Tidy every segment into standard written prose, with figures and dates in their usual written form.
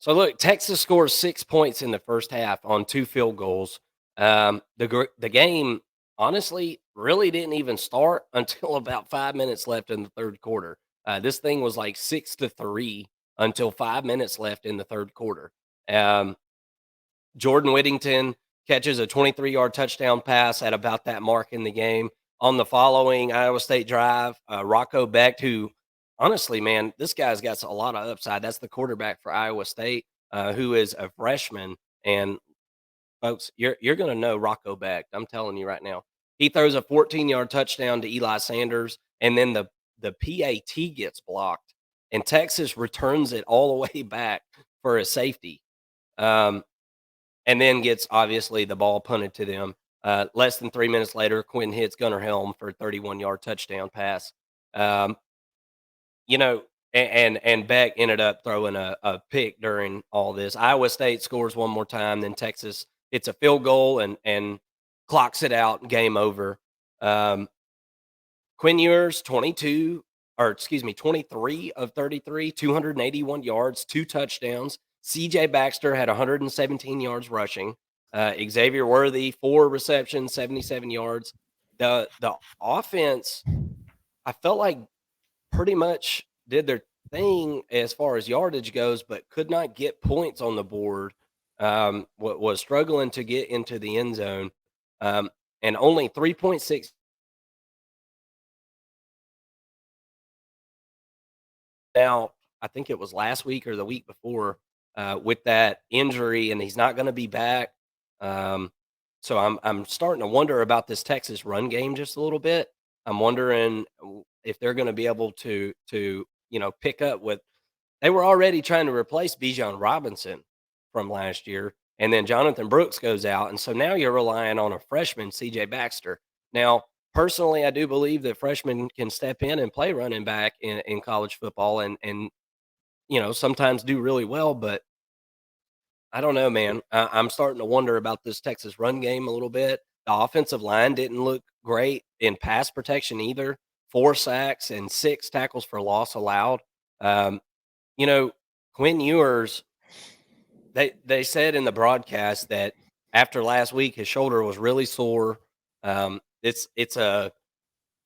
So look, Texas scores 6 points in the first half on 2 field goals. The game, honestly, really didn't even start until about 5 minutes left in the third quarter. This thing was like 6-3 until 5 minutes left in the third quarter. Um, Jordan Whittington catches a 23-yard touchdown pass at about that mark in the game. On the following Iowa State drive, Rocco Becht, who honestly, man, this guy's got a lot of upside. That's the quarterback for Iowa State, who is a freshman. And folks, you're going to know Rocco Becht. I'm telling you right now. He throws a 14-yard touchdown to Eli Sanders, and then the PAT gets blocked, and Texas returns it all the way back for a safety. And then gets obviously the ball punted to them. Less than 3 minutes later, Quinn hits Gunnar Helm for a 31-yard touchdown pass. Um, you know, and Beck ended up throwing a pick during all this. Iowa State scores one more time, then Texas hits a field goal and clocks it out. Game over. Quinn Ewers, 23 of 33, 281 yards, 2 touchdowns. CJ Baxter had 117 yards rushing. Xavier Worthy, 4 receptions, 77 yards. The offense, I felt like pretty much did their thing as far as yardage goes, but could not get points on the board. Was struggling to get into the end zone. And only 3.6 out, I think it was last week or the week before, with that injury, and he's not going to be back. So I'm starting to wonder about this Texas run game just a little bit. I'm wondering if they're going to be able to pick up with. They were already trying to replace Bijan Robinson from last year, and then Jonathan Brooks goes out, and so now you're relying on a freshman, CJ Baxter. Now, personally, I do believe that freshmen can step in and play running back in college football and sometimes do really well, but I don't know, man. I'm starting to wonder about this Texas run game a little bit. The offensive line didn't look great in pass protection either. 4 sacks and 6 tackles for loss allowed. Um, Quinn Ewers, they said in the broadcast that after last week his shoulder was really sore. It's an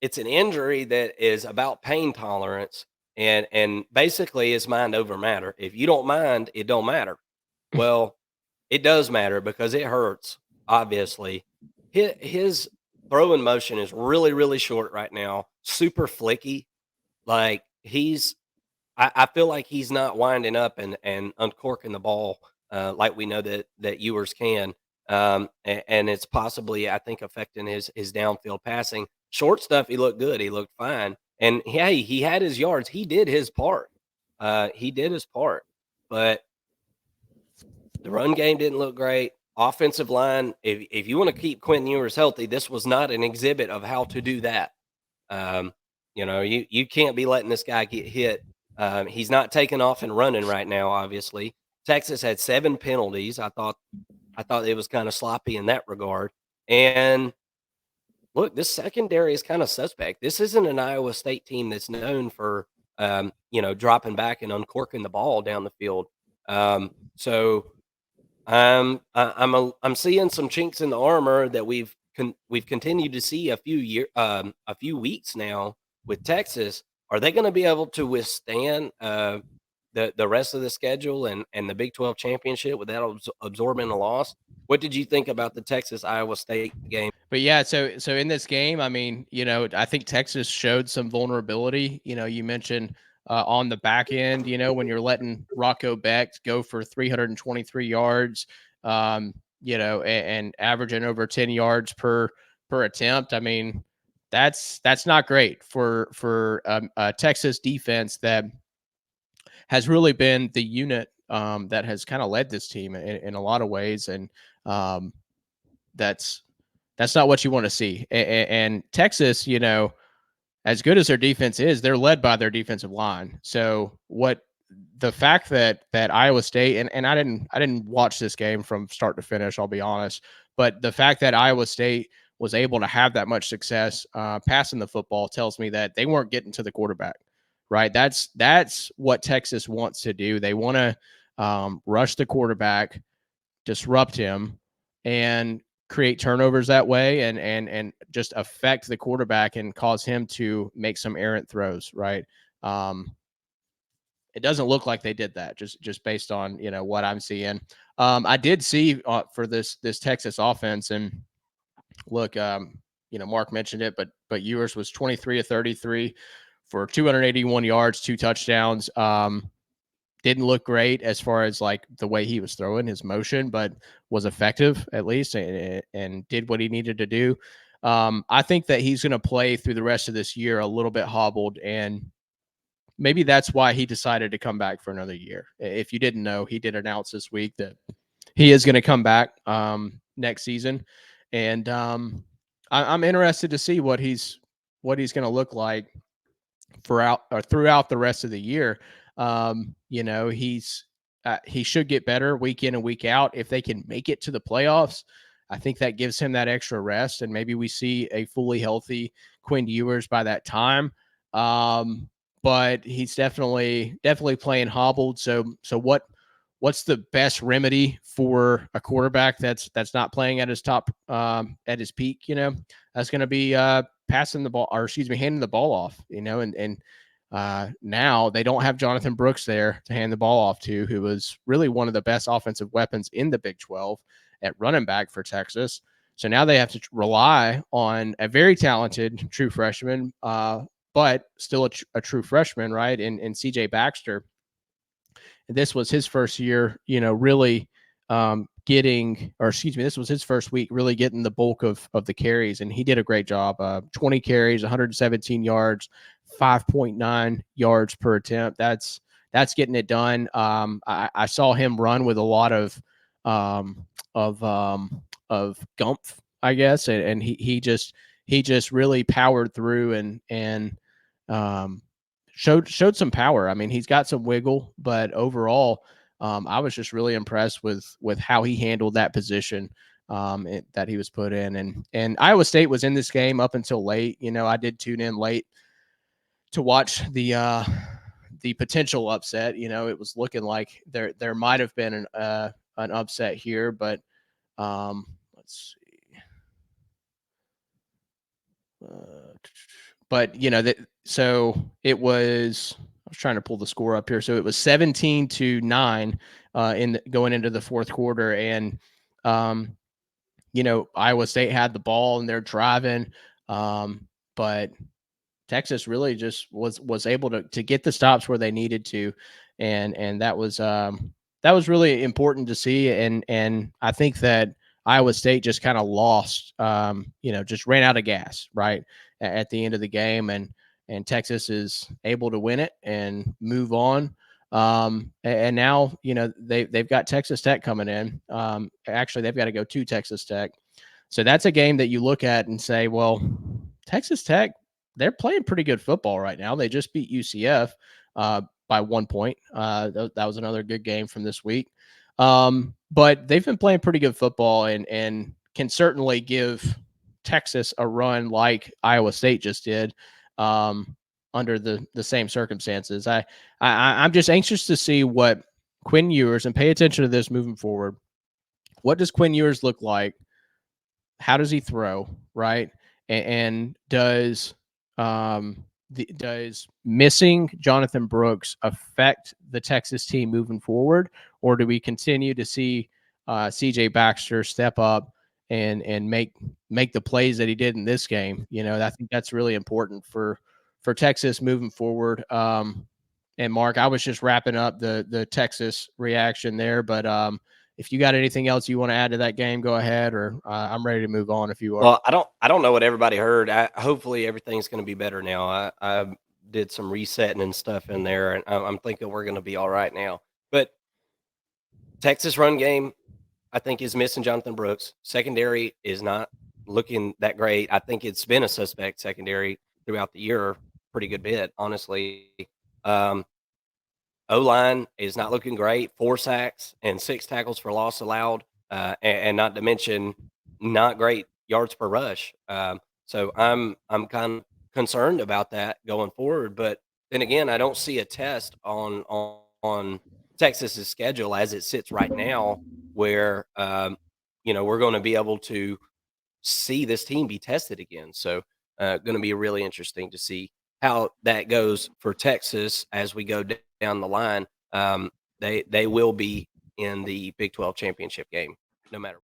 injury that is about pain tolerance, and basically it's mind over matter. If you don't mind, it don't matter. Well, it does matter because it hurts, obviously. His throwing motion is really, really short right now, super flicky. Like I feel like he's not winding up and uncorking the ball like we know that Ewers can. And it's possibly, I think, affecting his downfield passing. Short stuff, he looked good. He looked fine. And hey, he had his yards. He did his part. But the run game didn't look great. Offensive line, if you want to keep Quentin Ewers healthy, this was not an exhibit of how to do that. You can't be letting this guy get hit. He's not taking off and running right now, obviously. Texas had 7 penalties. I thought it was kind of sloppy in that regard. And look, this secondary is kind of suspect. This isn't an Iowa State team that's known for dropping back and uncorking the ball down the field. So I'm seeing some chinks in the armor that we've continued to see a few weeks now with Texas. Are they going to be able to withstand the rest of the schedule and the Big 12 championship without absorbing a loss? What did you think about the Texas Iowa State game? But yeah, so in this game, I mean, I think Texas showed some vulnerability. You mentioned on the back end, when you're letting Rocco Becht go for 323 yards, and averaging over 10 yards per attempt. I mean, that's not great for a Texas defense that has really been the unit that has kind of led this team in a lot of ways, and that's not what you want to see. And Texas, as good as their defense is, they're led by their defensive line. So the fact that Iowa State, and I didn't watch this game from start to finish, I'll be honest, but the fact that Iowa State was able to have that much success passing the football tells me that they weren't getting to the quarterback, right? That's what Texas wants to do. They want to rush the quarterback, disrupt him, and create turnovers that way, and just affect the quarterback and cause him to make some errant throws. Right. Um, it doesn't look like they did that just based on what I'm seeing. I did see for this Texas offense, and look, Mark mentioned it, but Ewers was 23 of 33 for 281 yards, 2 touchdowns. Didn't look great as far as like the way he was throwing his motion, but was effective at least, and did what he needed to do. I think that he's going to play through the rest of this year a little bit hobbled, and maybe that's why he decided to come back for another year. If you didn't know, he did announce this week that he is going to come back next season, and I'm interested to see what he's going to look like throughout the rest of the year. He should get better week in and week out. If they can make it to the playoffs, I think that gives him that extra rest, and maybe we see a fully healthy Quinn Ewers by that time. But he's definitely playing hobbled. So what's the best remedy for a quarterback that's not playing at his top at his peak? That's going to be passing the ball, or excuse me, handing the ball off. And now they don't have Jonathan Brooks there to hand the ball off to, who was really one of the best offensive weapons in the Big 12 at running back for Texas. So now they have to rely on a very talented true freshman, but still a true freshman, right? In CJ Baxter. This was his first year, really this was his first week really getting the bulk of the carries, and he did a great job. 20 carries, 117 yards, 5.9 yards per attempt. That's getting it done. I saw him run with a lot of gumph, I guess, and he just really powered through and um, showed some power. I mean, he's got some wiggle, but overall, I was just really impressed with how he handled that position that he was put in. And Iowa State was in this game up until late. I did tune in late to watch the potential upset. It was looking like there might have been an upset here, but let's see. But so it was. I was trying to pull the score up here. So it was 17-9 going into the fourth quarter, and Iowa State had the ball and they're driving, but Texas really just was able to get the stops where they needed to, and that was really important to see, and I think that Iowa State just kind of lost, just ran out of gas right at the end of the game, and Texas is able to win it and move on. And now they've got Texas Tech coming in. Actually, they've got to go to Texas Tech, so that's a game that you look at and say, well, Texas Tech, they're playing pretty good football right now. They just beat UCF by 1 point. That was another good game from this week. But they've been playing pretty good football and can certainly give Texas a run like Iowa State just did under the same circumstances. I'm just anxious to see what Quinn Ewers, and pay attention to this moving forward. What does Quinn Ewers look like? How does he throw, right? And does missing Jonathan Brooks affect the Texas team moving forward, or do we continue to see CJ Baxter step up and make the plays that he did in this game? I think that's really important for Texas moving forward. And Mark, I was just wrapping up the Texas reaction there, but if you got anything else you want to add to that game, go ahead, or I'm ready to move on if you are. Well, I don't know what everybody heard. Hopefully everything's going to be better now. I did some resetting and stuff in there, and I'm thinking we're going to be all right now. But Texas run game, I think, is missing Jonathan Brooks. Secondary is not looking that great. I think it's been a suspect secondary throughout the year, pretty good bit, honestly. Um, O-line is not looking great. 4 sacks and 6 tackles for loss allowed, and not to mention not great yards per rush. So I'm kind of concerned about that going forward. But then again, I don't see a test on Texas's schedule as it sits right now, where we're going to be able to see this team be tested again. So, going to be really interesting to see how that goes for Texas as we go down the line. They will be in the Big 12 championship game, no matter.